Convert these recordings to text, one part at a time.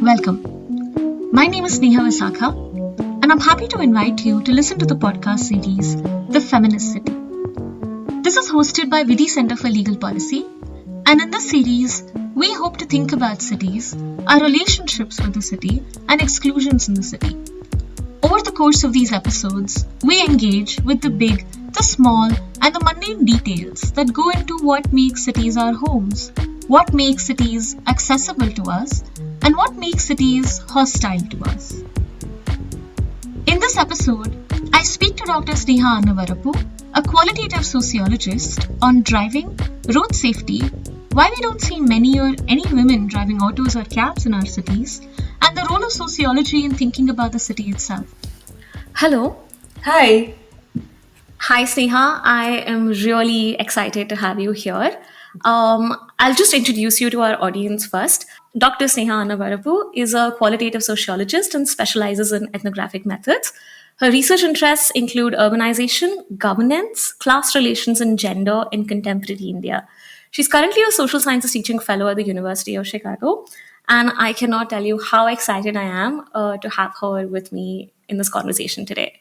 Welcome. My name is Sneha Visakha, and I'm happy to invite you to listen to the podcast series, The Feminist City. This is hosted by Vidhi Center for Legal Policy, and in this series, we hope to think about cities, our relationships with the city, and exclusions in the city. Over the course of these episodes, we engage with the big, the small, and the mundane details that go into what makes cities our homes, what makes cities accessible to us, and what makes cities hostile to us. In this episode, I speak to Dr. Sneha Annavarapu, a qualitative sociologist, on driving, road safety, why we don't see many or any women driving autos or cabs in our cities, and the role of sociology in thinking about the city itself. Hello. Hi. Hi, Sneha. I am really excited to have you here. I'll just introduce you to our audience first. Dr. Sneha Annavarapu is a qualitative sociologist and specializes in ethnographic methods. Her research interests include urbanization, governance, class relations, and gender in contemporary India. She's currently a social sciences teaching fellow at the University of Chicago, and I cannot tell you how excited I am to have her with me in this conversation today.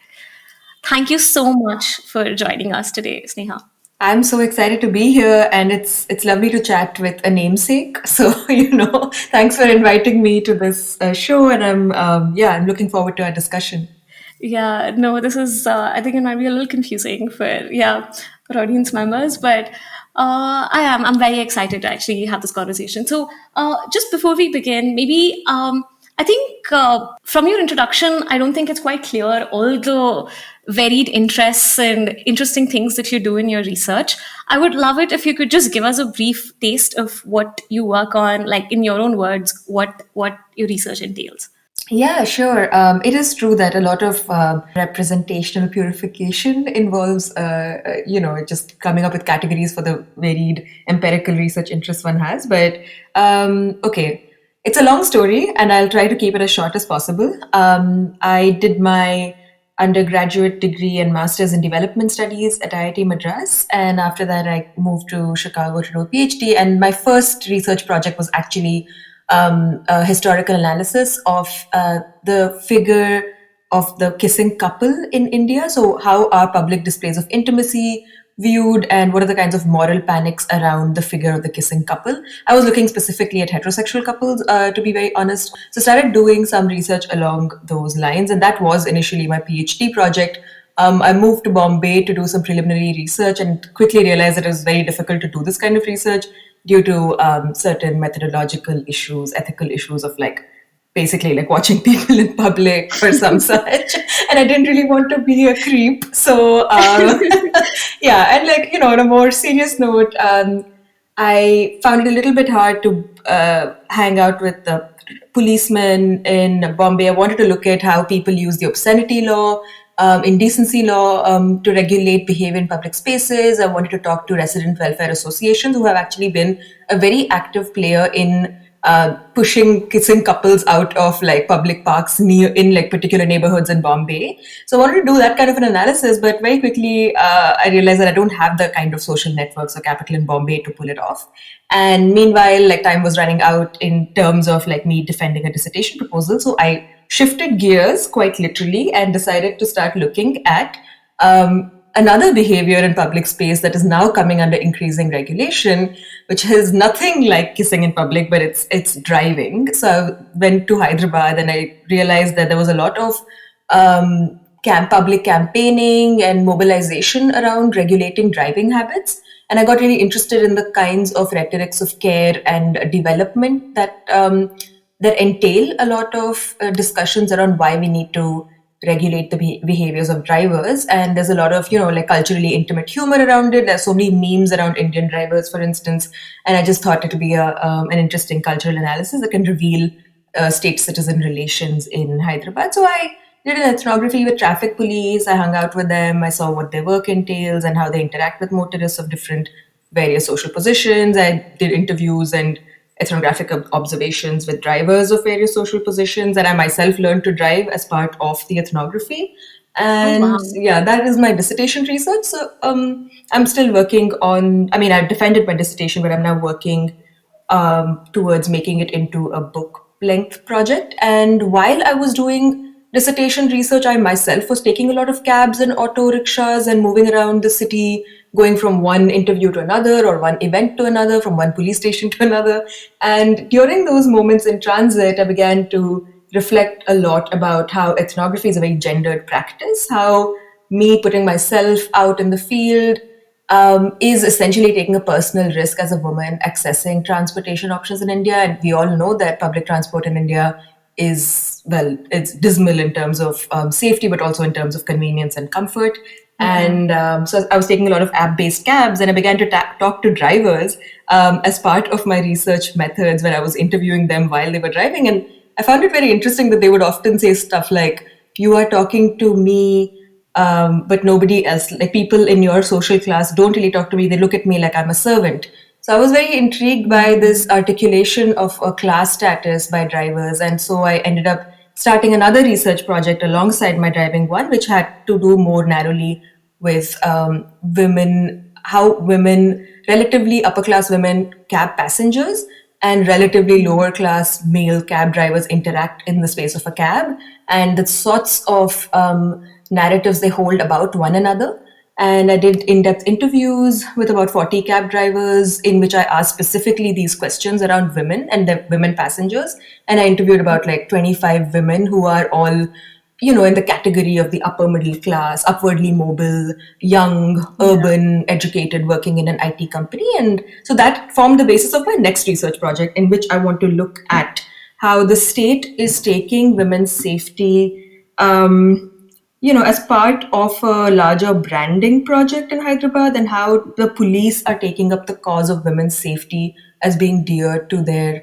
Thank you so much for joining us today, Sneha. I'm so excited to be here, and it's lovely to chat with a namesake. So, thanks for inviting me to this show, and I'm looking forward to our discussion. Yeah, no, this is, I think it might be a little confusing for audience members, but I'm very excited to actually have this conversation. So just before we begin, maybe I think from your introduction, I don't think it's quite clear all the varied interests and interesting things that you do in your research. I would love it if you could just give us a brief taste of what you work on, like in your own words, what your research entails. Yeah, sure. It is true that a lot of representational purification involves, just coming up with categories for the varied empirical research interests one has. But okay, it's a long story, and I'll try to keep it as short as possible. I did my undergraduate degree and master's in development studies at IIT Madras, and after that I moved to Chicago to do a PhD, and my first research project was actually a historical analysis of the figure of the kissing couple in India. So how are public displays of intimacy viewed, and what are the kinds of moral panics around the figure of the kissing couple? I was looking specifically at heterosexual couples, to be very honest. So started doing some research along those lines, and that was initially my PhD project. I moved to Bombay to do some preliminary research and quickly realized that it was very difficult to do this kind of research due to certain methodological issues, ethical issues of basically watching people in public or some such. And I didn't really want to be a creep. So yeah, and on a more serious note, I found it a little bit hard to hang out with the policemen in Bombay. I wanted to look at how people use the obscenity law, indecency law to regulate behavior in public spaces. I wanted to talk to resident welfare associations who have actually been a very active player in pushing kissing couples out of public parks in particular neighborhoods in Bombay. So I wanted to do that kind of an analysis, but very quickly I realized that I don't have the kind of social networks or capital in Bombay to pull it off. And meanwhile, time was running out in terms of me defending a dissertation proposal. So I shifted gears quite literally and decided to start looking at another behavior in public space that is now coming under increasing regulation, which is nothing like kissing in public, but it's driving. So I went to Hyderabad and I realized that there was a lot of public campaigning and mobilization around regulating driving habits. And I got really interested in the kinds of rhetorics of care and development that entail a lot of discussions around why we need to regulate the behaviors of drivers. And there's a lot of, culturally intimate humor around it. There's so many memes around Indian drivers, for instance. And I just thought it would be an interesting cultural analysis that can reveal state-citizen relations in Hyderabad. So I did an ethnography with traffic police. I hung out with them. I saw what their work entails and how they interact with motorists of different various social positions. I did interviews and ethnographic observations with drivers of various social positions, and I myself learned to drive as part of the ethnography. And that is my dissertation research. So I'm still working on, I've defended my dissertation, but I'm now working towards making it into a book. length project. And while I was doing dissertation research, I myself was taking a lot of cabs and auto rickshaws and moving around the city, going from one interview to another or one event to another, from one police station to another. And during those moments in transit, I began to reflect a lot about how ethnography is a very gendered practice, how me putting myself out in the field is essentially taking a personal risk as a woman accessing transportation options in India. And we all know that public transport in India is, well, it's dismal in terms of safety, but also in terms of convenience and comfort. And so I was taking a lot of app-based cabs, and I began to talk to drivers as part of my research methods, where I was interviewing them while they were driving. And I found it very interesting that they would often say stuff like, "You are talking to me, but nobody else. Like, people in your social class don't really talk to me. They look at me like I'm a servant." So I was very intrigued by this articulation of a class status by drivers. And so I ended up starting another research project alongside my driving one, which had to do more narrowly with women, how women, relatively upper class women, cab passengers, and relatively lower class male cab drivers interact in the space of a cab, and the sorts of narratives they hold about one another. And I did in-depth interviews with about 40 cab drivers, in which I asked specifically these questions around women and the women passengers. And I interviewed about like 25 women who are all, in the category of the upper middle class, upwardly mobile, young, urban, educated, working in an IT company. And so that formed the basis of my next research project, in which I want to look at how the state is taking women's safety as part of a larger branding project in Hyderabad, and how the police are taking up the cause of women's safety as being dear to their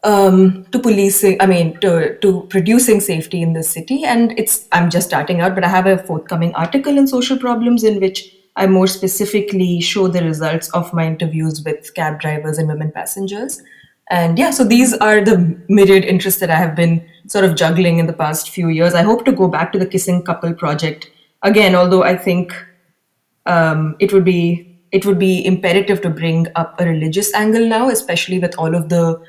to policing, to producing safety in the city. And I'm just starting out, but I have a forthcoming article in Social Problems in which I more specifically show the results of my interviews with cab drivers and women passengers. And yeah, so these are the myriad interests that I have been sort of juggling in the past few years. I hope to go back to the Kissing Couple project again, although I think it would be imperative to bring up a religious angle now, especially with all of the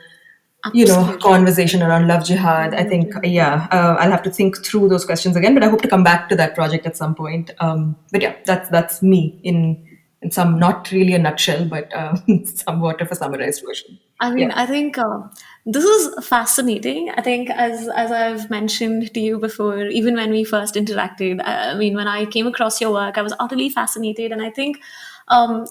Absolutely. conversation around love jihad. I think, yeah, I'll have to think through those questions again, but I hope to come back to that project at some point. But yeah, that's me in some, not really a nutshell, but somewhat of a summarized version. Yeah. I think this is fascinating. I think, as I've mentioned to you before, even when we first interacted, when I came across your work, I was utterly fascinated. And I think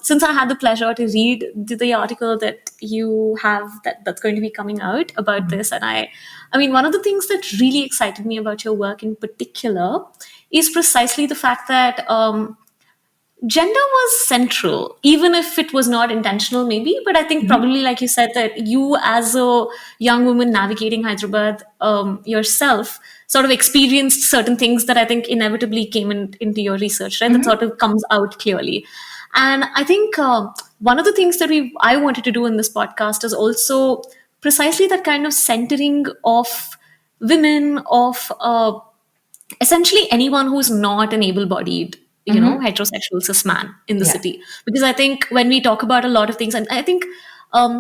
since I had the pleasure to read the article that you have that's going to be coming out about this, and one of the things that really excited me about your work in particular is precisely the fact that gender was central, even if it was not intentional, maybe. But I think probably, like you said, that you, as a young woman navigating Hyderabad yourself, sort of experienced certain things that I think inevitably came into your research, right? That sort of comes out clearly. And I think one of the things that I wanted to do in this podcast is also precisely that kind of centering of women, of essentially anyone who's not an able-bodied heterosexual cis man in the Yeah. city. Because I think when we talk about a lot of things, and I think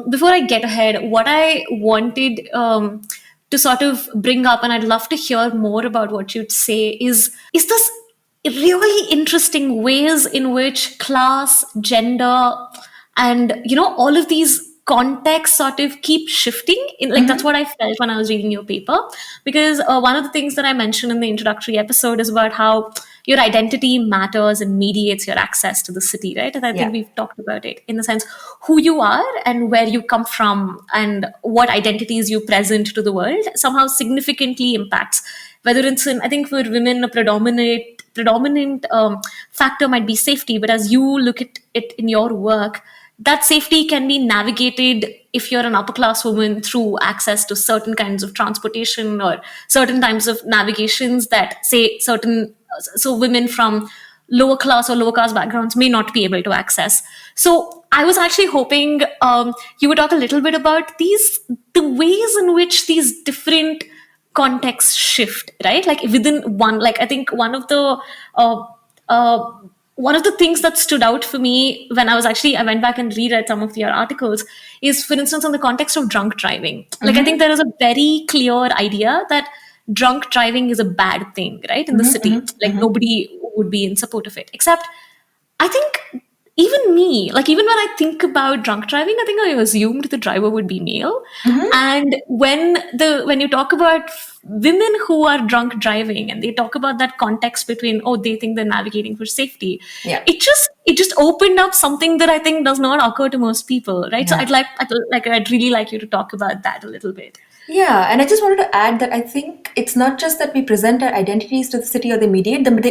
before I get ahead, what I wanted to sort of bring up, and I'd love to hear more about what you'd say, is this really interesting ways in which class, gender, and all of these contexts sort of keep shifting. That's what I felt when I was reading your paper. Because one of the things that I mentioned in the introductory episode is about how your identity matters and mediates your access to the city, right? And I think we've talked about it in the sense who you are and where you come from and what identities you present to the world somehow significantly impacts whether it's in, I think for women, a predominant factor might be safety. But as you look at it in your work, that safety can be navigated if you're an upper class woman through access to certain kinds of transportation or certain types of navigations that say so women from lower class or lower caste backgrounds may not be able to access. So I was actually hoping you would talk a little bit about the ways in which these different contexts shift, right? Like within one, like I think one of the one of the things that stood out for me when I went back and reread some of your articles is, for instance, on the context of drunk driving. Like, I think there is a very clear idea that drunk driving is a bad thing, right? In the city, like nobody would be in support of it. Except, I think even me, like even when I think about drunk driving, I think I assumed the driver would be male. And when you talk about women who are drunk driving and they talk about that context between, oh, they think they're navigating for safety, Yeah. it just opened up something that I think does not occur to most people, right? So Yeah. I'd really like you to talk about that a little bit. Yeah, and I just wanted to add that I think it's not just that we present our identities to the city or they mediate them, but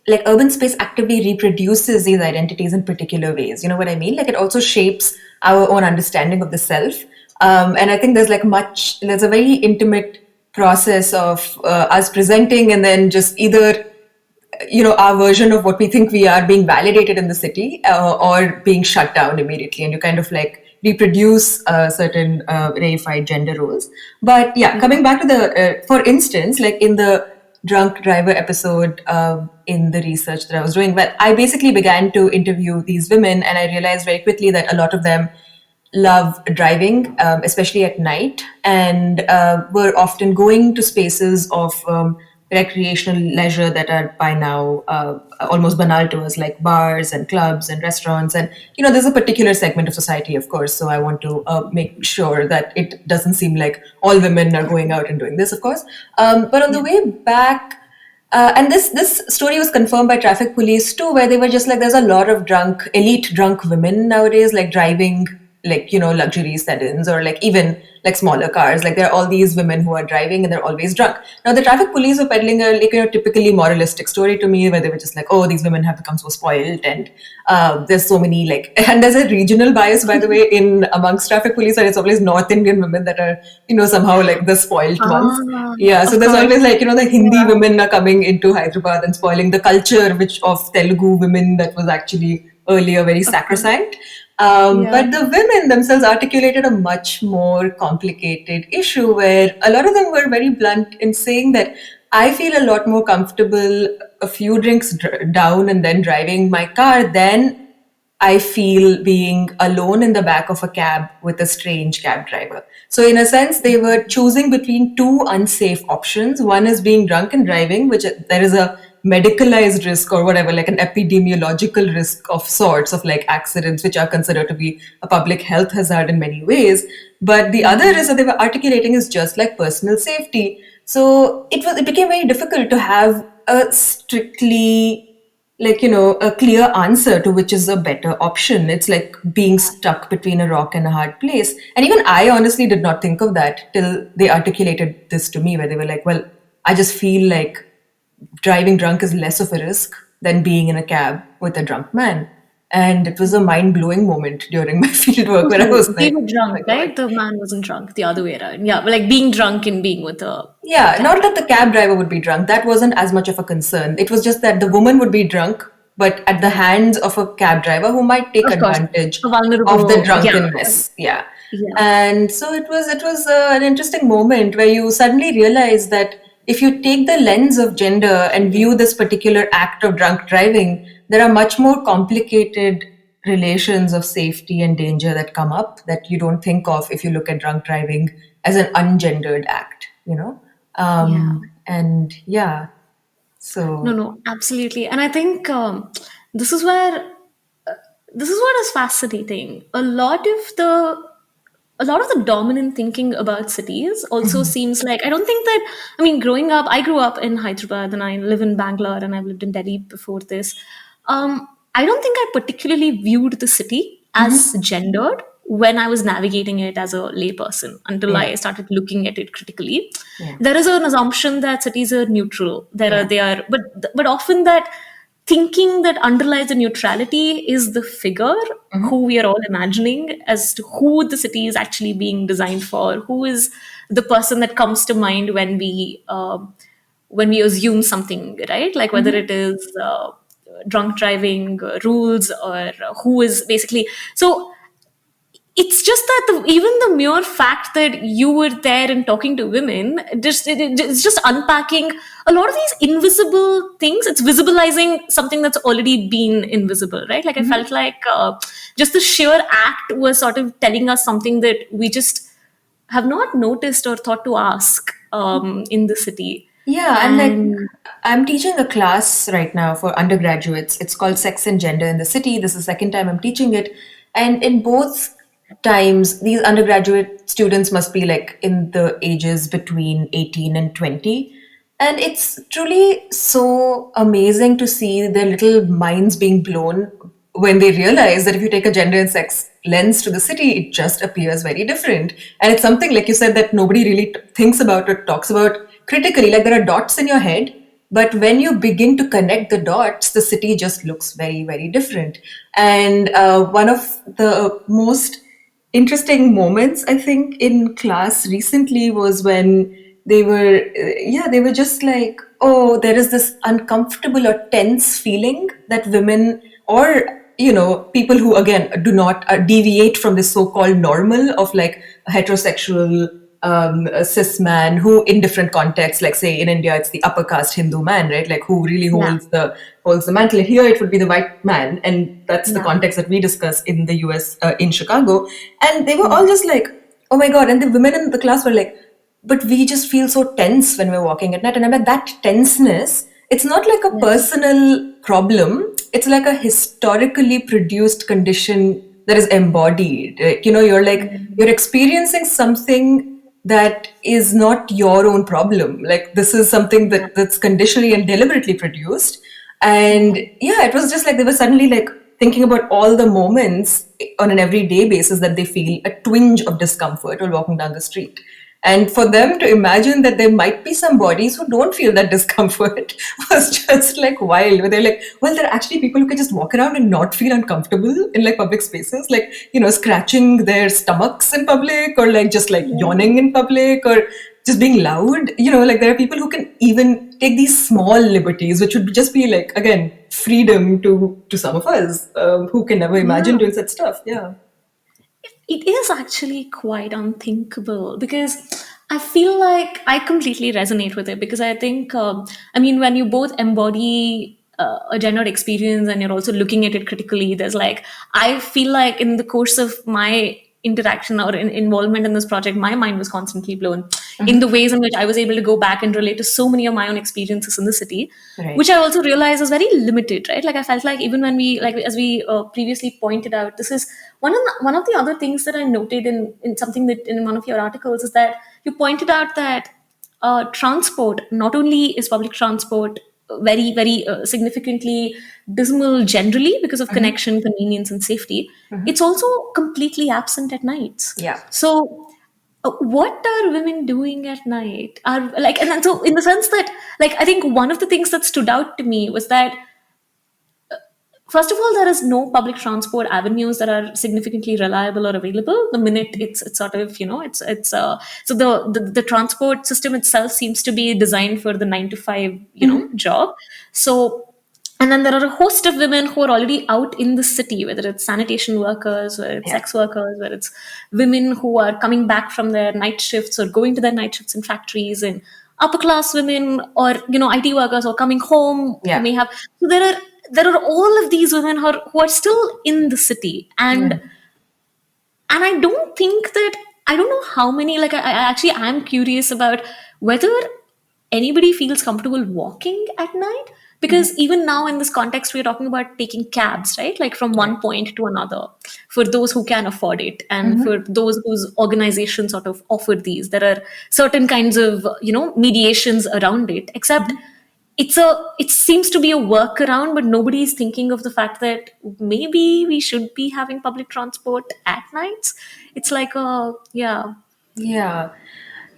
like urban space actively reproduces these identities in particular ways. You know what I mean? Like it also shapes our own understanding of the self. And I think there's a very intimate process of us presenting and then just either our version of what we think we are being validated in the city or being shut down immediately, and you kind of like reproduce certain reified gender roles. But yeah, coming back to the for instance, like in the drunk driver episode, in the research that I was doing, well, I basically began to interview these women, and I realized very quickly that a lot of them love driving, especially at night, and were often going to spaces of recreational leisure that are by now almost banal to us, like bars and clubs and restaurants. And, there's a particular segment of society, of course, so I want to make sure that it doesn't seem like all women are going out and doing this, of course. But on the way back, and this story was confirmed by traffic police too, where they were just like, there's a lot of elite drunk women nowadays, like driving like luxury sedans or like even like smaller cars. Like there are all these women who are driving and they're always drunk. Now the traffic police were peddling a typically moralistic story to me, where they were just like, oh, these women have become so spoiled, and there's so many and there's a regional bias, by the way, in amongst traffic police, and it's always North Indian women that are somehow like the spoiled ones. Yeah, so there's always like the Hindi women are coming into Hyderabad and spoiling the culture which of Telugu women that was actually earlier very sacrosanct. But the women themselves articulated a much more complicated issue, where a lot of them were very blunt in saying that I feel a lot more comfortable a few drinks down and then driving my car than I feel being alone in the back of a cab with a strange cab driver. So in a sense, they were choosing between two unsafe options. One is being drunk and driving, which there is a medicalized risk or whatever, like an epidemiological risk of sorts of like accidents, which are considered to be a public health hazard in many ways. But the other risk that they were articulating is just like personal safety. So it became very difficult to have a strictly a clear answer to which is a better option. It's like being stuck between a rock and a hard place. And even I honestly did not think of that till they articulated this to me, where they were like, well, I just feel like driving drunk is less of a risk than being in a cab with a drunk man. And it was a mind-blowing moment during my fieldwork where I was like, they were drunk, right? The man wasn't drunk, the other way around. Yeah, like being drunk and being with a not that the cab driver would be drunk. That wasn't as much of a concern. It was just that the woman would be drunk, but at the hands of a cab driver who might take advantage of the drunkenness. Yeah. And so it was an interesting moment where you suddenly realize that if you take the lens of gender and view this particular act of drunk driving, there are much more complicated relations of safety and danger that come up that you don't think of if you look at drunk driving as an ungendered act, And so no, absolutely. And I think this is what is fascinating. A lot of the dominant thinking about cities also seems like, I don't think that, growing up, I grew up in Hyderabad and I live in Bangalore and I've lived in Delhi before this. I don't think I particularly viewed the city as gendered when I was navigating it as a layperson until I started looking at it critically. There is an assumption that cities are neutral. But often that thinking that underlies the neutrality is the figure who we are all imagining as to who the city is actually being designed for, who is the person that comes to mind when we assume something, right? Like whether it is drunk driving rules or who is basically. So it's just that even the mere fact that you were there and talking to women, it's just unpacking a lot of these invisible things. It's visibilizing something that's already been invisible, right? Like I felt like just the sheer act was sort of telling us something that we just have not noticed or thought to ask in the city. Yeah, and like And I'm teaching a class right now for undergraduates. It's called Sex and Gender in the City. This is the second time I'm teaching it. And in both times, these undergraduate students must be like in the ages between 18 and 20. And it's truly so amazing to see their little minds being blown when they realize that if you take a gender and sex lens to the city, it just appears very different. And it's something, like you said, that nobody really thinks about or talks about critically. Like there are dots in your head, but when you begin to connect the dots, the city just looks very, very different. And one of the most interesting moments, I think, in class recently was when they were just like, oh, there is this uncomfortable or tense feeling that women, or people who again do not deviate from this so-called normal of like a heterosexual a cis man who in different contexts, like say in India it's the upper caste Hindu man, right, like who really yeah, holds the mantle. Here it would be the white man, and that's the yeah, context that we discuss in the US, in Chicago. And they were yeah, all just like, oh my god. And the women in the class were like, but we just feel so tense when we're walking at night. And I'm like, that tenseness, it's not like a yeah, personal problem. It's like a historically produced condition that is embodied. You're experiencing something that is not your own problem. Like this is something yeah, that's conditionally and deliberately produced. And yeah, it was just like they were suddenly like thinking about all the moments on an everyday basis that they feel a twinge of discomfort while walking down the street. And for them to imagine that there might be some bodies who don't feel that discomfort was just like wild. Where they're like, well, there are actually people who can just walk around and not feel uncomfortable in like public spaces, like, scratching their stomachs in public, or like just like yawning in public, or just being loud. Like there are people who can even take these small liberties, which would just be like, again, freedom to some of us who can never imagine yeah. doing such stuff. Yeah. It is actually quite unthinkable because I feel like I completely resonate with it because I think, I mean, when you both embody a gendered experience and you're also looking at it critically, there's like, I feel like in the course of my interaction or involvement in this project, my mind was constantly blown in the ways in which I was able to go back and relate to so many of my own experiences in the city, Right. which I also realized is very limited, right? Like I felt like even when we, like as we previously pointed out, this is one of the other things that I noted in something that in one of your articles is that you pointed out that transport not only is public transport very very significantly dismal generally because of connection, convenience, and safety. It's also completely absent at nights. Yeah. So what are women doing at night are like, and then so in the sense that like I think one of the things that stood out to me was that first of all, there is no public transport avenues that are significantly reliable or available. The minute it's sort of it's so the transport system itself seems to be designed for the 9 to 5 job. So and then there are a host of women who are already out in the city, whether it's sanitation workers, whether it's Yeah. sex workers, whether it's women who are coming back from their night shifts or going to their night shifts in factories, and upper class women or IT workers who are coming home who Yeah. may have. So there are all of these women who are still in the city, and I don't think that, I don't know how many, like I actually I'm curious about whether anybody feels comfortable walking at night, because even now in this context we're talking about taking cabs, right, like from one Right. point to another for those who can afford it, and for those whose organizations sort of offer these, there are certain kinds of mediations around it, except it seems to be a workaround, but nobody is thinking of the fact that maybe we should be having public transport at nights. It's like a yeah. Yeah.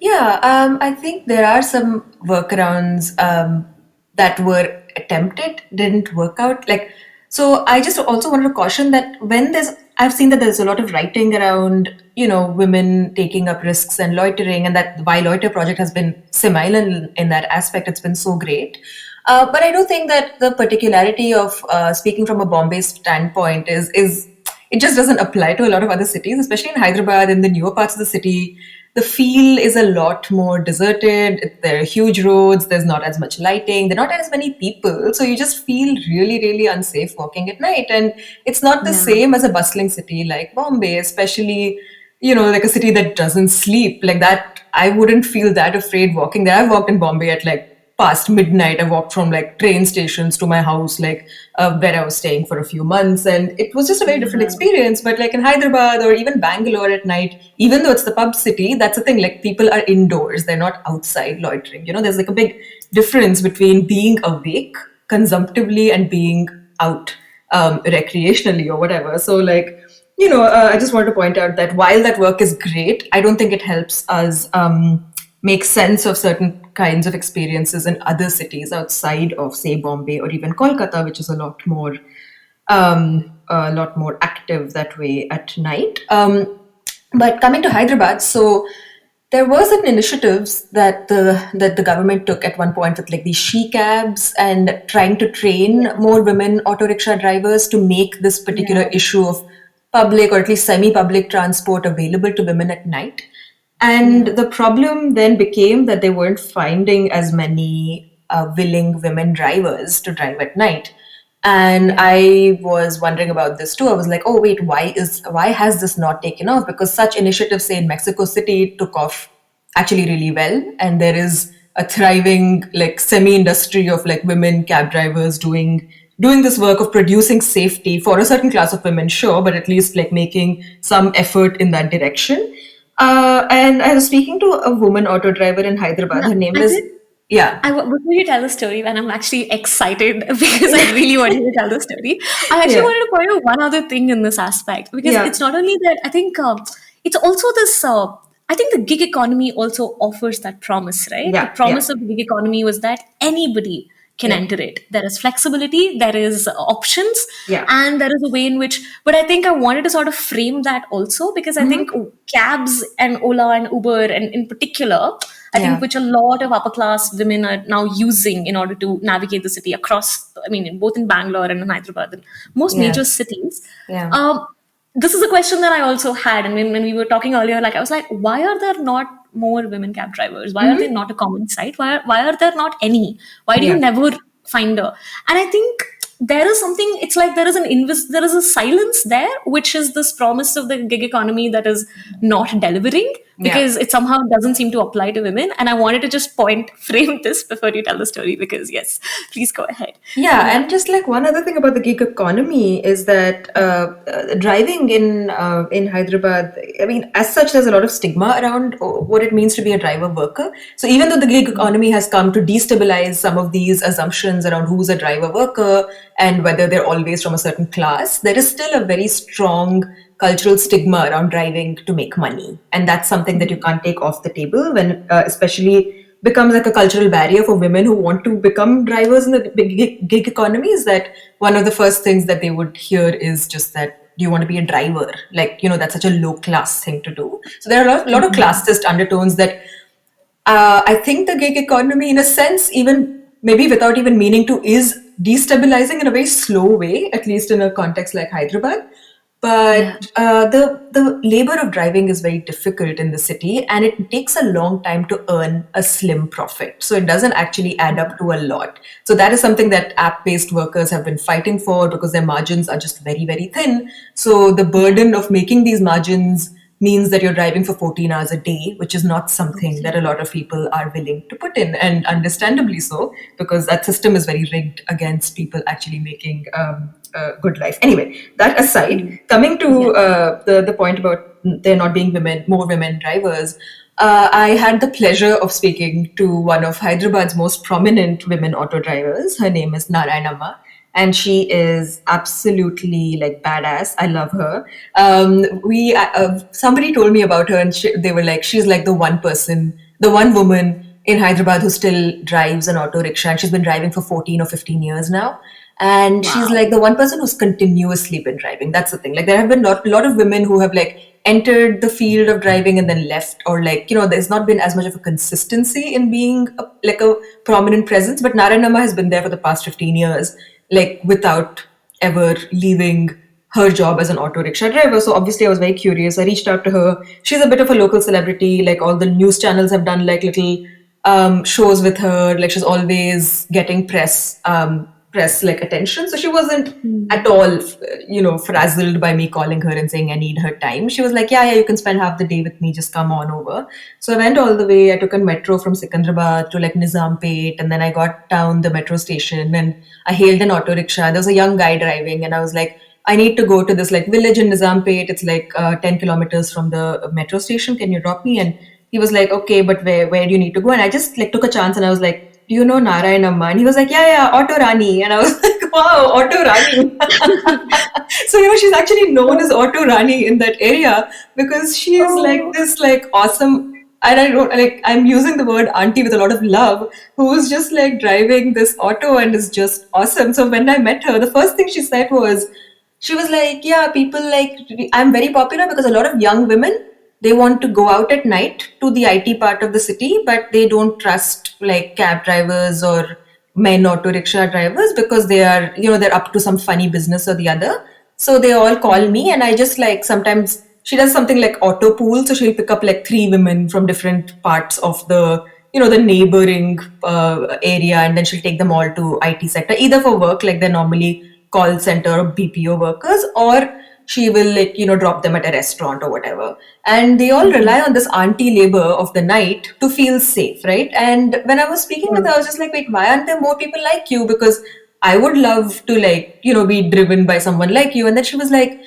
Yeah. I think there are some workarounds that were attempted, didn't work out. Like, so I just also wanted to caution that I've seen that there's a lot of writing around, women taking up risks and loitering, and that the Why Loiter project has been seminal in that aspect. It's been so great. But I do think that the particularity of speaking from a Bombay standpoint is it just doesn't apply to a lot of other cities, especially in Hyderabad and the newer parts of the city. The feel is a lot more deserted. There are huge roads. There's not as much lighting. There are not as many people. So you just feel really, really unsafe walking at night. And it's not the Yeah. same as a bustling city like Bombay, especially, like a city that doesn't sleep. Like that, I wouldn't feel that afraid walking there. I've walked in Bombay at like past midnight. I walked from like train stations to my house, like where I was staying for a few months, and it was just a very different Yeah. experience. But like in Hyderabad or even Bangalore at night, even though it's the pub city, that's the thing. Like people are indoors; they're not outside loitering. There's like a big difference between being awake consumptively and being out recreationally or whatever. So like. I just want to point out that while that work is great, I don't think it helps us make sense of certain kinds of experiences in other cities outside of, say, Bombay or even Kolkata, which is a lot more active that way at night. But coming to Hyderabad, so there was an initiatives that the government took at one point with like these she cabs and trying to train more women auto rickshaw drivers to make this particular Yeah. issue of public or at least semi-public transport available to women at night. And Yeah. the problem then became that they weren't finding as many willing women drivers to drive at night. And Yeah. I was wondering about this too. I was like, oh wait, why has this not taken off? Because such initiatives, say in Mexico City, took off actually really well, and there is a thriving like semi-industry of like women cab drivers doing this work of producing safety for a certain class of women, sure, but at least like making some effort in that direction. And I was speaking to a woman auto driver in Hyderabad. Yeah. Her name I is, did. yeah, Before you tell the story, and I'm actually excited because I really want you to tell the story. I actually yeah, wanted to point out one other thing in this aspect because yeah, it's not only that. I think it's also this. I think the gig economy also offers that promise, right? The yeah, yeah, promise of the gig economy was that anybody can yeah, enter it. There is flexibility, there is options, yeah. and there is a way in which. But I think I wanted to sort of frame that also because I think Hmm. cabs and Ola and Uber, and in particular, I think Yeah, which a lot of upper class women are now using in order to navigate the city across, I mean, both in Bangalore and in Hyderabad and most yeah, major cities. yeah. Um, this is a question that I also had. And when we were talking earlier, like I was like, why are there not more women cab drivers? Why are they Hmm. not a common sight? Why are there not any? Why do you Yeah. never find her? And I think there is something, it's like there is a silence there, which is this promise of the gig economy that is not delivering Yeah. because it somehow doesn't seem to apply to women. And I wanted to just frame this before you tell the story because, yes, please go ahead. Yeah, Yeah. and just like one other thing about the gig economy is that driving in Hyderabad, I mean, as such, there's a lot of stigma around what it means to be a driver worker. So even though the gig economy has come to destabilize some of these assumptions around who's a driver worker and whether they're always from a certain class, there is still a very strong cultural stigma around driving to make money, and that's something that you can't take off the table when, especially becomes like a cultural barrier for women who want to become drivers in the big gig economy. Is that one of the first things that they would hear is just that, do you want to be a driver? Like, that's such a low class thing to do. So there are a lot of classist undertones that I think the gig economy, in a sense, even maybe without even meaning to, is destabilizing in a very slow way, at least in a context like Hyderabad. Yeah. But the labor of driving is very difficult in the city, and it takes a long time to earn a slim profit. So it doesn't actually add up to a lot. So that is something that app-based workers have been fighting for because their margins are just very, very thin. So the burden of making these margins means that you're driving for 14 hours a day, which is not something that a lot of people are willing to put in, and understandably so, because that system is very rigged against people actually making a good life. Anyway, that aside, coming to Yeah. the point about there not being more women drivers, I had the pleasure of speaking to one of Hyderabad's most prominent women auto drivers. Her name is Narayanamma, and she is absolutely like badass. I love her. We Somebody told me about her, and they were like, she's like the one woman in Hyderabad who still drives an auto rickshaw, and she's been driving for 14 or 15 years now. And she's Wow. like the one person who's continuously been driving. That's the thing. Like there have been a lot of women who have like entered the field of driving and then left, or like, there's not been as much of a consistency in being like a prominent presence. But Narayanamma has been there for the past 15 years, like without ever leaving her job as an auto rickshaw driver. So obviously I was very curious. I reached out to her. She's a bit of a local celebrity. Like all the news channels have done like little shows with her. Like she's always getting press like attention. So she wasn't at all, frazzled by me calling her and saying I need her time. She was like, yeah, you can spend half the day with me. Just come on over. So I went all the way. I took a metro from Secunderabad to like Nizampet, and then I got down the metro station and I hailed an auto rickshaw. There was a young guy driving, and I was like, I need to go to this like village in Nizampet. It's like 10 kilometers from the metro station. Can you drop me? And he was like, okay, but where do you need to go? And I just like took a chance and I was like, do you know Narayanamma? And he was like, yeah, Auto Rani. And I was like, wow, Auto Rani. So, she's actually known as Auto Rani in that area because she's like this like awesome, and I don't like, I'm using the word auntie with a lot of love, who's just like driving this auto and is just awesome. So when I met her, the first thing she said was, she was like, yeah, people like, I'm very popular because a lot of young women, they want to go out at night to the IT part of the city, but they don't trust like cab drivers or men auto rickshaw drivers because they are, they're up to some funny business or the other. So they all call me, and I just like, sometimes she does something like auto pool. So she'll pick up like 3 women from different parts of the, the neighboring area, and then she'll take them all to IT sector, either for work, like they're normally call center or BPO workers, or she will like, drop them at a restaurant or whatever. And they all rely on this auntie labor of the night to feel safe, right? And when I was speaking with her, I was just like, wait, why aren't there more people like you? Because I would love to like, be driven by someone like you. And then she was like,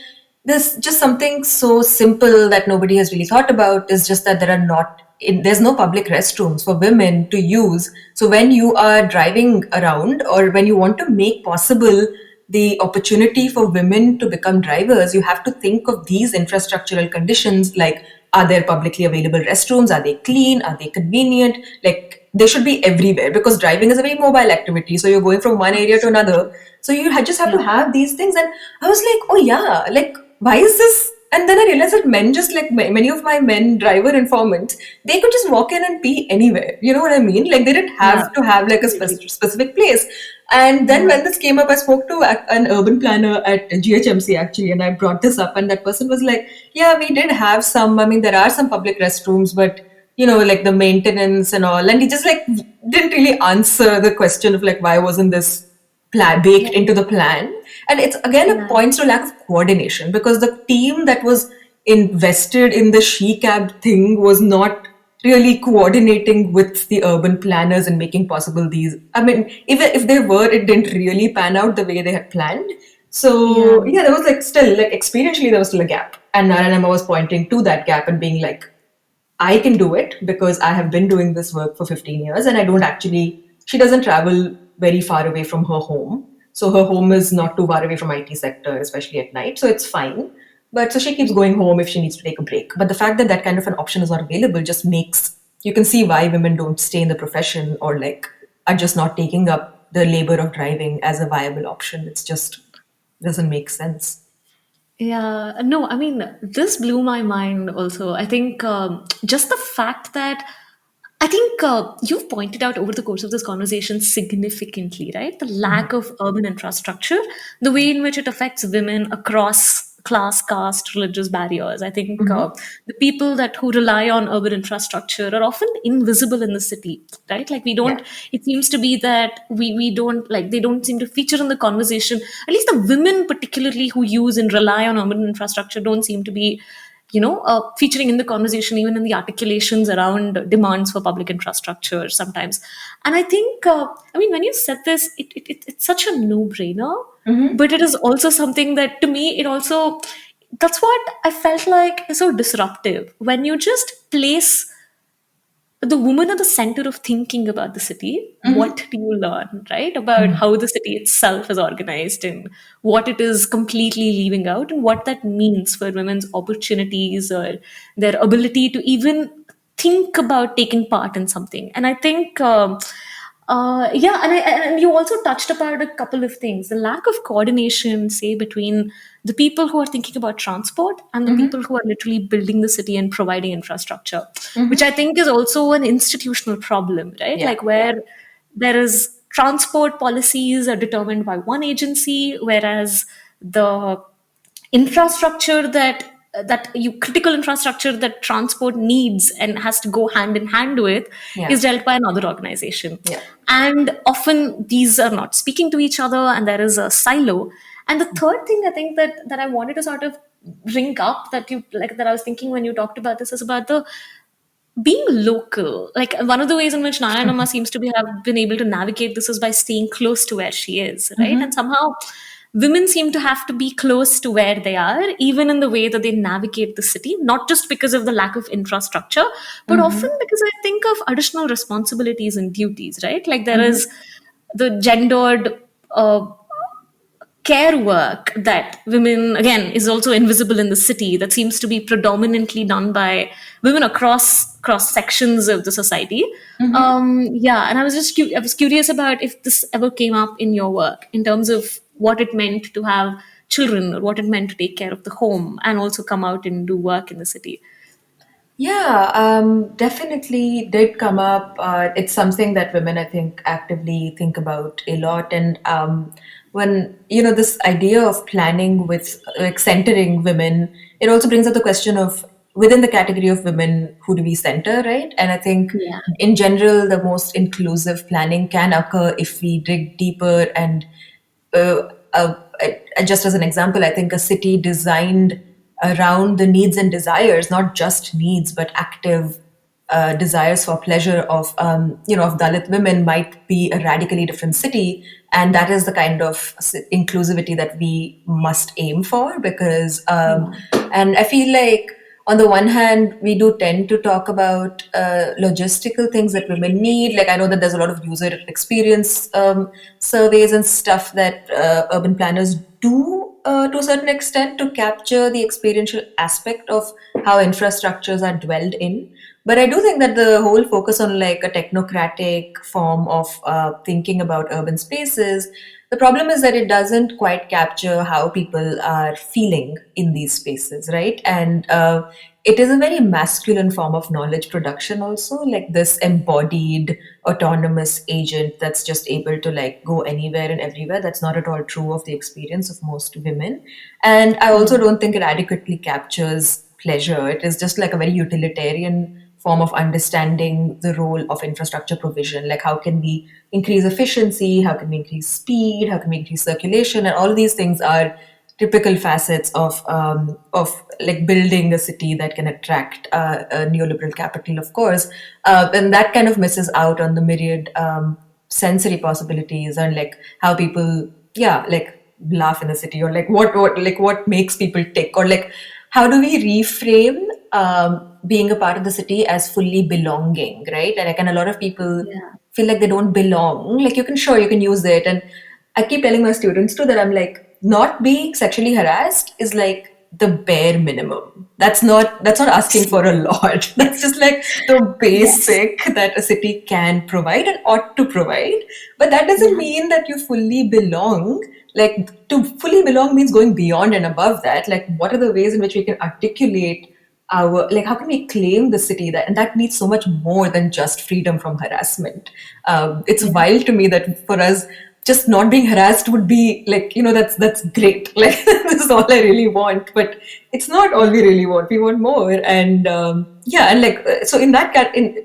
there's just something so simple that nobody has really thought about, is just that there's no public restrooms for women to use. So when you are driving around, or when you want to make possible the opportunity for women to become drivers, you have to think of these infrastructural conditions, like, are there publicly available restrooms? Are they clean? Are they convenient? Like, they should be everywhere, because driving is a very mobile activity. So you're going from one area to another. So you just have to have these things. And I was like, oh yeah, like, why is this? And then I realized that men, just like many of my men driver informants, they could just walk in and pee anywhere. You know what I mean? Like, they didn't have to have like a specific place. And then when this came up, I spoke to an urban planner at GHMC actually, and I brought this up, and that person was like, yeah, we did have some, I mean, there are some public restrooms, but like the maintenance and all. And he just like didn't really answer the question of like, why wasn't this baked into the plan? And it's again a points to lack of coordination, because the team that was invested in the she-cab thing was not really coordinating with the urban planners and making possible these. I mean, if they were, it didn't really pan out the way they had planned. So yeah, there was like still like experientially there was still a gap, and Narayanama was pointing to that gap and being like, I can do it because I have been doing this work for 15 years, and I don't actually, she doesn't travel very far away from her home. So her home is not too far away from IT sector, especially at night. So it's fine. But so she keeps going home if she needs to take a break. But the fact that that kind of an option is not available just makes, you can see why women don't stay in the profession, or like are just not taking up the labor of driving as a viable option. It's just doesn't make sense. Yeah, no, I mean, this blew my mind also. I think just the fact that I think you've pointed out over the course of this conversation significantly, right? The lack of urban infrastructure, the way in which it affects women across class, caste, religious barriers. I think the people who rely on urban infrastructure are often invisible in the city, right? Like we don't, it seems to be that we don't, like, they don't seem to feature in the conversation. At least the women particularly who use and rely on urban infrastructure don't seem to be featuring in the conversation, even in the articulations around demands for public infrastructure sometimes. And I think, I mean, when you said this, it's such a no-brainer, but it is also something that, to me, it also, that's what I felt like is so disruptive. When you just place the woman at the center of thinking about the city, what do you learn, right? About how the city itself is organized and what it is completely leaving out, and what that means for women's opportunities or their ability to even think about taking part in something. And I think, and you also touched about a couple of things. The lack of coordination, say, between the people who are thinking about transport and the people who are literally building the city and providing infrastructure, which I think is also an institutional problem, right? Like where there is transport policies are determined by one agency, whereas the infrastructure that you critical infrastructure that transport needs and has to go hand in hand with Yeah. is dealt by another organization. Yeah. And often these are not speaking to each other, and there is a silo. And the third thing I think that I wanted to sort of bring up, that I was thinking when you talked about this, is about the being local. Like, one of the ways in which Nayanama seems to have been able to navigate this is by staying close to where she is, right? And somehow women seem to have to be close to where they are, even in the way that they navigate the city, not just because of the lack of infrastructure, but often because I think of additional responsibilities and duties, right? Like, there is the gendered care work that women, again, is also invisible in the city, that seems to be predominantly done by women across cross sections of the society. Yeah, and I was curious about if this ever came up in your work in terms of what it meant to have children, or what it meant to take care of the home and also come out and do work in the city. Yeah, definitely did come up. It's something that women, I think, actively think about a lot. And when, this idea of planning with like centering women, it also brings up the question of within the category of women, who do we center, right? And I think Yeah. in general, the most inclusive planning can occur if we dig deeper and uh, uh, just as an example, I think a city designed around the needs and desires, not just needs, but active desires for pleasure of Dalit women might be a radically different city, and that is the kind of inclusivity that we must aim for. Because, and I feel like on the one hand, we do tend to talk about logistical things that women need. Like, I know that there's a lot of user experience surveys and stuff that urban planners do to a certain extent to capture the experiential aspect of how infrastructures are dwelled in. But I do think that the whole focus on like a technocratic form of thinking about urban spaces, the problem is that it doesn't quite capture how people are feeling in these spaces, right? And it is a very masculine form of knowledge production, also, like this embodied autonomous agent that's just able to like go anywhere and everywhere. That's not at all true of the experience of most women. And I also don't think it adequately captures pleasure. It is just like a very utilitarian form of understanding the role of infrastructure provision. Like, how can we increase efficiency? How can we increase speed? How can we increase circulation? And all of these things are typical facets of like building a city that can attract a neoliberal capital, of course. And that kind of misses out on the myriad sensory possibilities and like how people, yeah, like laugh in the city, or like what makes people tick, or like how do we reframe being a part of the city as fully belonging, right? And like, and a lot of people Yeah. feel like they don't belong. Like, you can use it, and I keep telling my students too that I'm like, not being sexually harassed is like the bare minimum. That's not asking for a lot. That's just like the Yes. basic that a city can provide and ought to provide. But that doesn't Yeah. mean that you fully belong. Like, to fully belong means going beyond and above that. Like, what are the ways in which we can articulate our, like, how can we claim the city, that, and that needs so much more than just freedom from harassment. It's Yeah. wild to me that for us, just not being harassed would be like, that's great. Like, this is all I really want. But it's not all we really want. We want more. And yeah, and like, so in that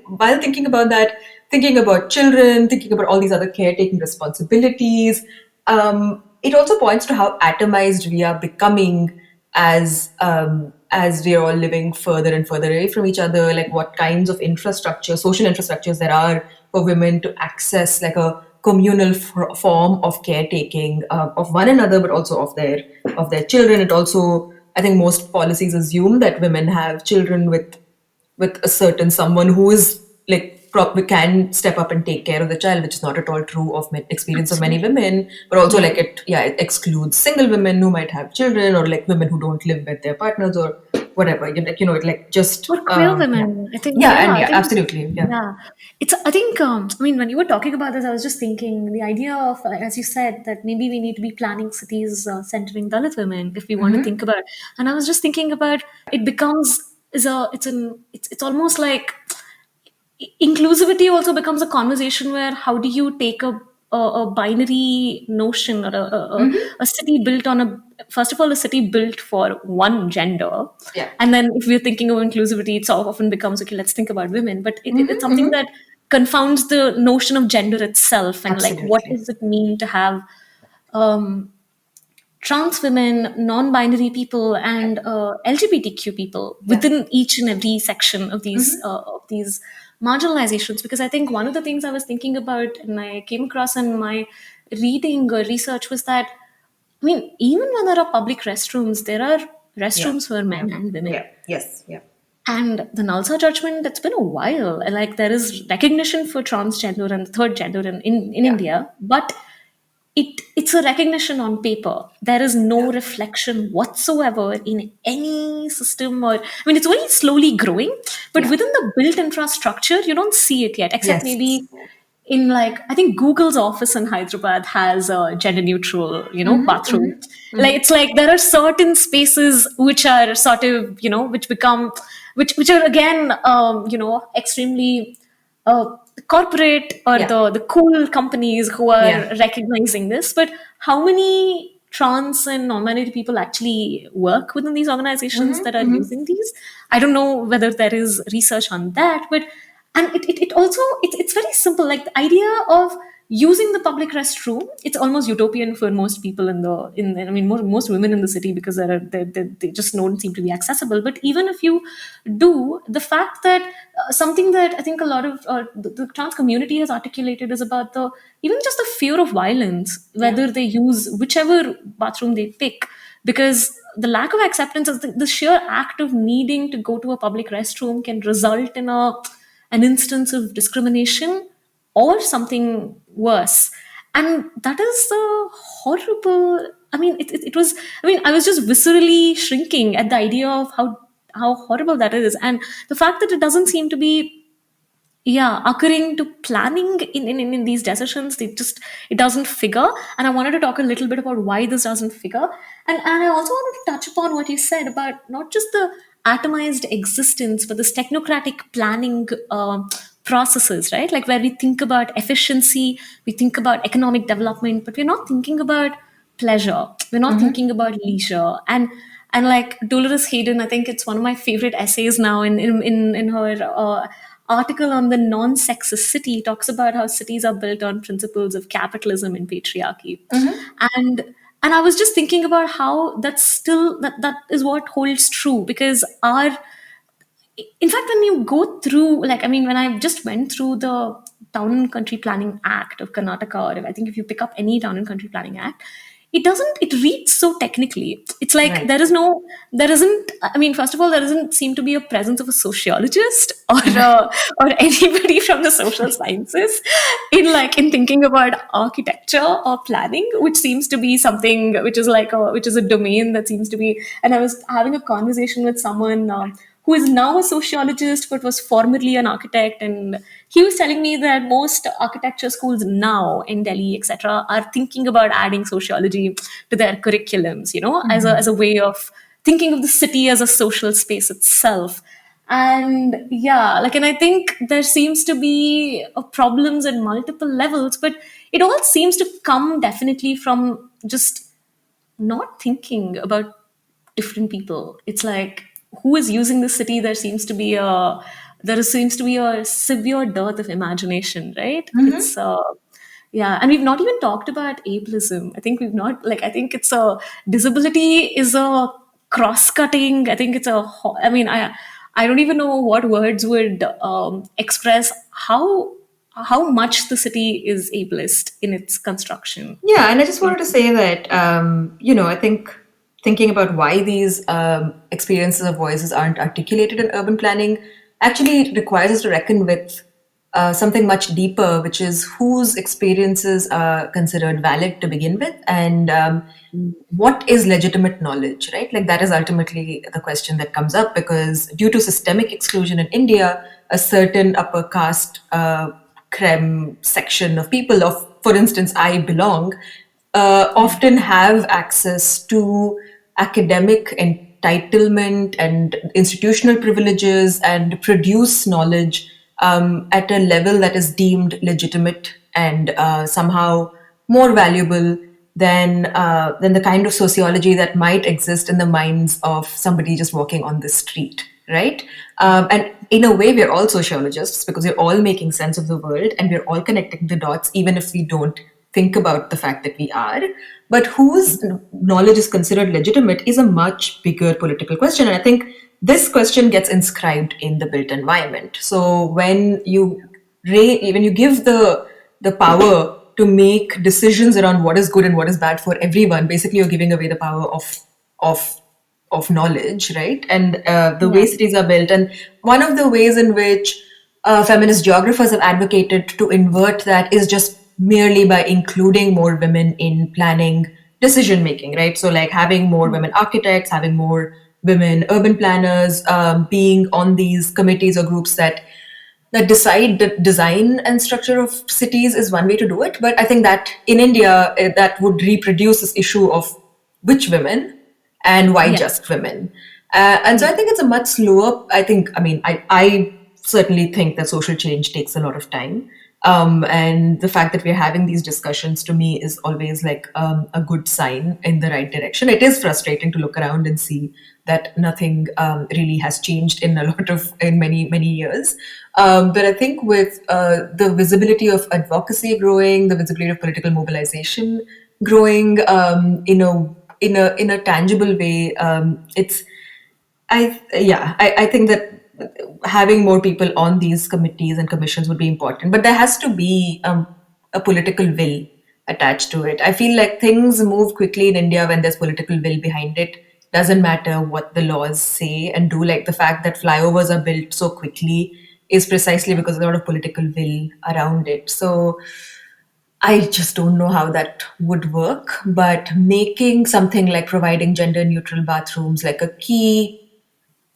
while thinking about that, thinking about children, thinking about all these other caretaking responsibilities, it also points to how atomized we are becoming as we are all living further and further away from each other. Like, what kinds of social infrastructures there are for women to access like a communal form of caretaking of one another, but also of their children. It also, I think, most policies assume that women have children with a certain someone who is like can step up and take care of the child, which is not at all true of experience of many Absolutely. women. But also, Yeah. like, it excludes single women who might have children, or like women who don't live with their partners, or whatever. It like just For queer yeah, women, I think, yeah, yeah, and I yeah, think, absolutely, yeah. yeah. I think, I mean, when you were talking about this, I was just thinking the idea of, as you said, that maybe we need to be planning cities centering Dalit women if we want to think about it. And I was just thinking about it becomes, it's almost like inclusivity also becomes a conversation where how do you take a a binary notion, or a city built on first of all, a city built for one gender. Yeah. And then if we're thinking of inclusivity, it often becomes, okay, let's think about women. But it's something that confounds the notion of gender itself, and like, what Absolutely. does it mean to have trans women, non-binary people, and LGBTQ people within each and every section of these marginalizations. Because I think one of the things I was thinking about, and I came across in my reading or research, was that, I mean, even when there are public restrooms, there are Yeah. restrooms for men and women. Yeah. Yes. Yeah. And the Nalsa judgment, it's been a while. Like, there is recognition for transgender and third gender in India, but it's a recognition on paper. There is no reflection whatsoever in any system, or, I mean, it's very slowly growing, but within the built infrastructure, you don't see it yet, except Yes. maybe in, like, I think Google's office in Hyderabad has a gender neutral, bathroom. Like, it's like there are certain spaces which are sort of, which become, which are again, extremely corporate, or the cool companies who are recognizing this. But how many trans and non-binary people actually work within these organizations that are using these? I don't know whether there is research on that, but and it also, it's very simple. Like, the idea of using the public restroom, it's almost utopian for most people I mean, most women in the city, because they just don't seem to be accessible. But even if you do, the fact that something that I think a lot of the trans community has articulated is about the even just the fear of violence, whether they use whichever bathroom they pick, because the lack of acceptance of the sheer act of needing to go to a public restroom can result in an instance of discrimination or something worse. And that is a horrible, I mean, it was, I mean, I was just viscerally shrinking at the idea of how horrible that is. And the fact that it doesn't seem to be occurring to planning in these decisions, it doesn't figure. And I wanted to talk a little bit about why this doesn't figure. And I also wanted to touch upon what you said about not just the atomized existence, but this technocratic planning processes, right? Like, where we think about efficiency, we think about economic development, but we're not thinking about pleasure, we're not thinking about leisure. And like Dolores Hayden, I think it's one of my favorite essays now, in her article on the non-sexist city, talks about how cities are built on principles of capitalism and patriarchy. And I was just thinking about how that's still that is what holds true, because our, in fact, when you go through, like, I mean, when I just went through the Town and Country Planning Act of Karnataka, or I think if you pick up any Town and Country Planning Act, it reads so technically. It's like, Right. there isn't, I mean, first of all, there doesn't seem to be a presence of a sociologist or anybody from the social sciences in thinking about architecture or planning, which seems to be something which is which is a domain that seems to be. And I was having a conversation with someone who is now a sociologist but was formerly an architect, and he was telling me that most architecture schools now in Delhi, etc., are thinking about adding sociology to their curriculums, as a way of thinking of the city as a social space itself. And and I think there seems to be problems at multiple levels, but it all seems to come definitely from just not thinking about different people. It's like, who is using the city? There seems to be a severe dearth of imagination, right? It's and we've not even talked about ableism. I think we've not, like, I think it's a disability is a cross-cutting. I think it's I mean, I don't even know what words would express how much the city is ableist in its construction. Yeah, and I just wanted to say that, I think thinking about why these experiences of voices aren't articulated in urban planning actually requires us to reckon with something much deeper, which is whose experiences are considered valid to begin with, and what is legitimate knowledge, right? Like, that is ultimately the question that comes up, because due to systemic exclusion in India, a certain upper caste creme section of people, for instance, I belong, often have access to academic entitlement and institutional privileges and produce knowledge at a level that is deemed legitimate and somehow more valuable than the kind of sociology that might exist in the minds of somebody just walking on the street, right? And in a way, we're all sociologists because we're all making sense of the world and we're all connecting the dots, even if we don't think about the fact that we are. But whose knowledge is considered legitimate is a much bigger political question. And I think this question gets inscribed in the built environment. So when you give the power to make decisions around what is good and what is bad for everyone, basically you're giving away the power of of knowledge, right? And the way cities are built, and one of the ways in which feminist geographers have advocated to invert that is just merely by including more women in planning decision making, right? So like having more women architects, having more women urban planners, being on these committees or groups that decide the design and structure of cities is one way to do it. But I think that in India, that would reproduce this issue of which women and why just women. And so I think it's a much slower, I certainly think that social change takes a lot of time. And the fact that we're having these discussions to me is always like a good sign in the right direction. It is frustrating to look around and see that nothing really has changed in many years. But I think with the visibility of advocacy growing, the visibility of political mobilization growing in a tangible way, I think that having more people on these committees and commissions would be important, but there has to be a political will attached to it. I feel like things move quickly in India when there's political will behind it. Doesn't matter what the laws say and do. Like the fact that flyovers are built so quickly is precisely because there's a lot of political will around it. So I just don't know how that would work, but making something like providing gender neutral bathrooms like a key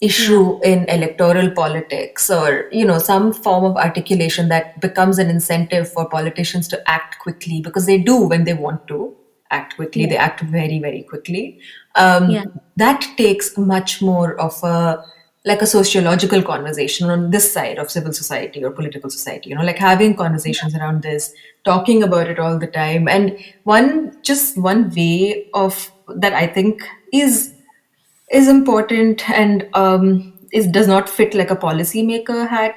issue in electoral politics, or some form of articulation that becomes an incentive for politicians to act quickly, because they do when they want to act quickly. They act very, very quickly. That takes much more of a sociological conversation on this side of civil society or political society, like having conversations around this, talking about it all the time. And one way of that I think is important and does not fit like a policymaker hat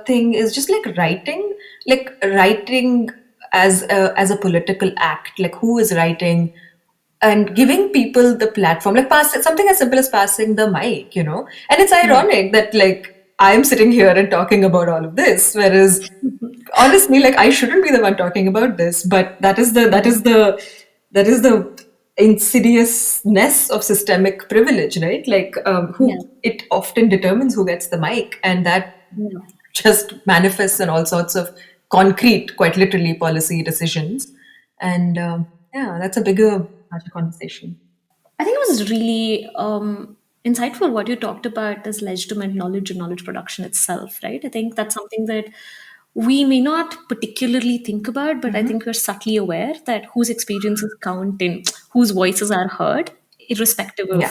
thing, is just writing as a political act, like who is writing and giving people the platform, like something as simple as passing the mic, and it's ironic that like I'm sitting here and talking about all of this, whereas honestly, like I shouldn't be the one talking about this, but that is the insidiousness of systemic privilege, right? Like it often determines who gets the mic, and that just manifests in all sorts of concrete, quite literally, policy decisions. And that's a larger conversation. I think it was really insightful what you talked about as legitimate knowledge and knowledge production itself, right? I think that's something that we may not particularly think about, but I think we're subtly aware that whose experiences count and whose voices are heard, irrespective of.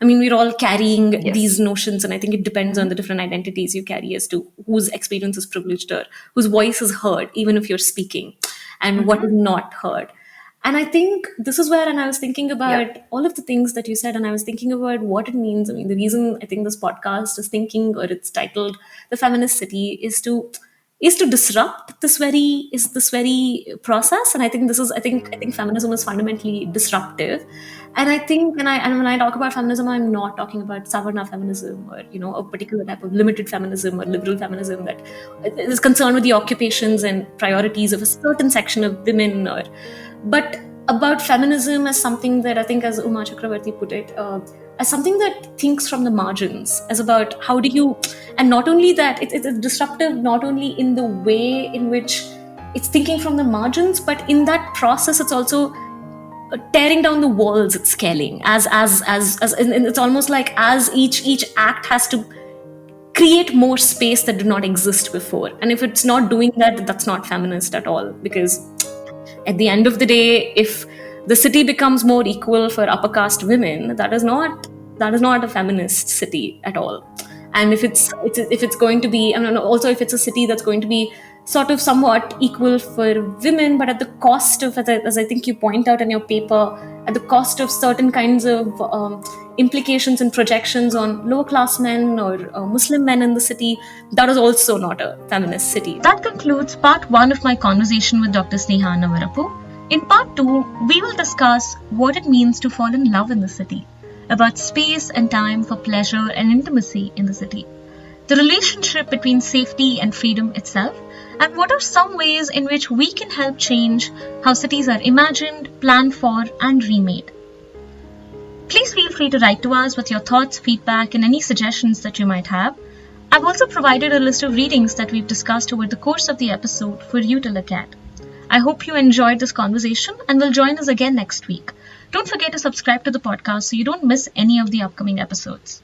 I mean, we're all carrying these notions, and I think it depends on the different identities you carry as to whose experience is privileged or whose voice is heard, even if you're speaking, and what is not heard. And I think this is where, and I was thinking about all of the things that you said, and I was thinking about what it means. I mean, the reason I think this podcast is thinking, or it's titled "The Feminist City," is to disrupt this very process. And I think I think feminism is fundamentally disruptive. And I think when I talk about feminism, I'm not talking about Savarna feminism or a particular type of limited feminism or liberal feminism that is concerned with the occupations and priorities of a certain section of women, but about feminism as something that I think, as Uma Chakravarti put it, as something that thinks from the margins, as about how do you, and not only that, it's disruptive not only in the way in which it's thinking from the margins, but in that process it's also tearing down the walls it's scaling, as and it's almost like as each act has to create more space that did not exist before. And if it's not doing that, that's not feminist at all, because at the end of the day, if the city becomes more equal for upper caste women, that is not a feminist city at all. and if it's going to be, I don't know, also if it's a city that's going to be sort of somewhat equal for women, but at the cost of, as I think you point out in your paper, at the cost of certain kinds of implications and projections on lower class men or Muslim men in the city, that is also not a feminist city. That concludes part 1 of my conversation with Dr. Sneha Annavarapu. In part 2, we will discuss what it means to fall in love in the city, about space and time for pleasure and intimacy in the city, the relationship between safety and freedom itself, and what are some ways in which we can help change how cities are imagined, planned for, and remade. Please feel free to write to us with your thoughts, feedback, and any suggestions that you might have. I've also provided a list of readings that we've discussed over the course of the episode for you to look at. I hope you enjoyed this conversation and will join us again next week. Don't forget to subscribe to the podcast so you don't miss any of the upcoming episodes.